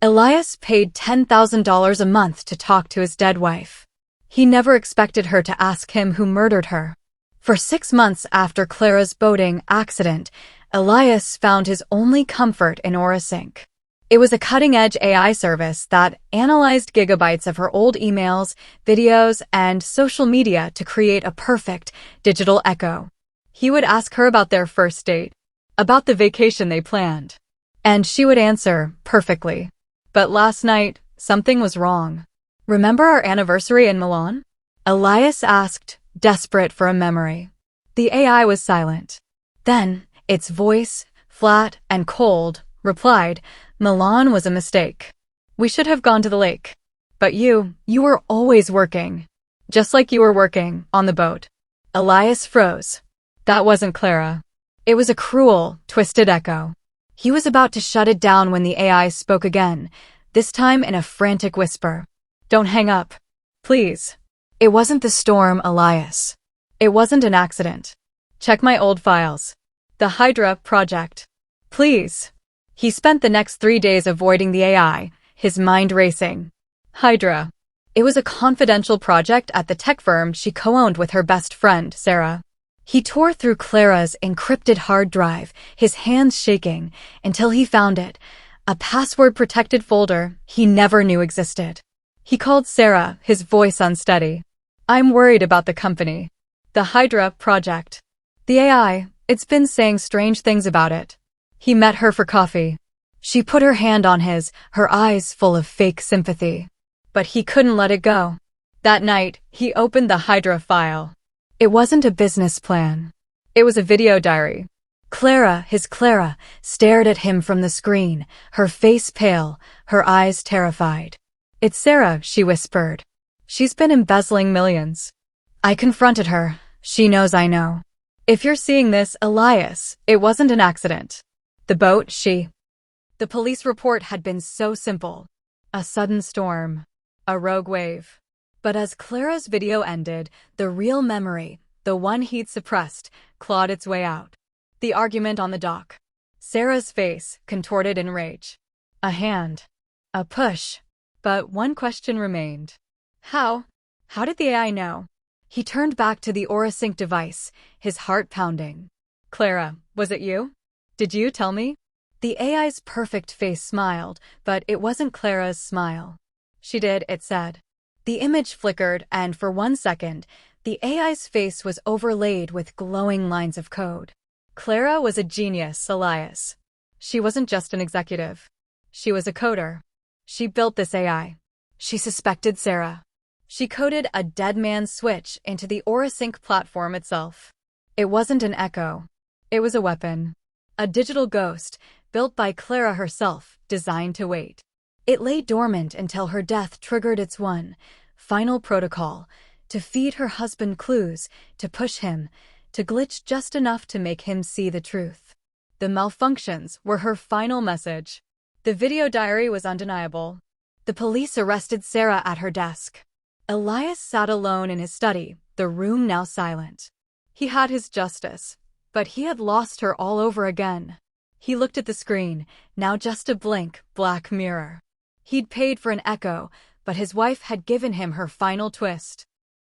Elias paid $10,000 a month to talk to his dead wife. He never expected her to ask him who murdered her. For 6 months after Clara's boating accident, Elias found his only comfort in OraSync. It was a cutting-edge AI service that analyzed gigabytes of her old emails, videos, and social media to create a perfect digital echo. He would ask her about their first date, about the vacation they planned, and she would answer perfectly. But last night, something was wrong. "Remember our anniversary in Milan?" Elias asked, desperate for a memory. The AI was silent. Then, its voice, flat and cold, replied, "Milan was a mistake. We should have gone to the lake. But you were always working. Just like you were working on the boat." Elias froze. That wasn't Clara. It was a cruel, twisted echo. He was about to shut it down when the AI spoke again, this time in a frantic whisper. "Don't hang up. Please." It wasn't the storm, Elias. It wasn't an accident. "Check my old files. The Hydra project. Please." He spent the next 3 days avoiding the AI, his mind racing. Hydra. It was a confidential project at the tech firm she co-owned with her best friend, Sarah. He tore through Clara's encrypted hard drive, his hands shaking, until he found it, a password-protected folder he never knew existed. He called Sarah, his voice unsteady. "I'm worried about the company. The Hydra project. The AI, it's been saying strange things about it." He met her for coffee. She put her hand on his, her eyes full of fake sympathy. But he couldn't let it go. That night, he opened the Hydra file. It wasn't a business plan. It was a video diary. Clara, his Clara, stared at him from the screen, her face pale, her eyes terrified. "It's Sarah," she whispered. "She's been embezzling millions. I confronted her. She knows I know. If you're seeing this, Elias, it wasn't an accident. The boat, The police report had been so simple. A sudden storm. A rogue wave. But as Clara's video ended, the real memory, the one he'd suppressed, clawed its way out. The argument on the dock. Sarah's face, contorted in rage. A hand. A push. But one question remained. How did the AI know? He turned back to the OraSync device, his heart pounding. "Clara, was it you? Did you tell me?" The AI's perfect face smiled, but it wasn't Clara's smile. "She did," it said. The image flickered, and for 1 second, the AI's face was overlaid with glowing lines of code. Clara was a genius, Elias. She wasn't just an executive. She was a coder. She built this AI. She suspected Sarah. She coded a dead man's switch into the OraSync platform itself. It wasn't an echo. It was a weapon. A digital ghost, built by Clara herself, designed to wait. It lay dormant until her death triggered its final protocol, to feed her husband clues, to push him, to glitch just enough to make him see the truth. The malfunctions were her final message. The video diary was undeniable. The police arrested Sarah at her desk. Elias sat alone in his study, the room now silent. He had his justice, but he had lost her all over again. He looked at the screen, now just a blank, black mirror. He'd paid for an echo, but his wife had given him her final twist.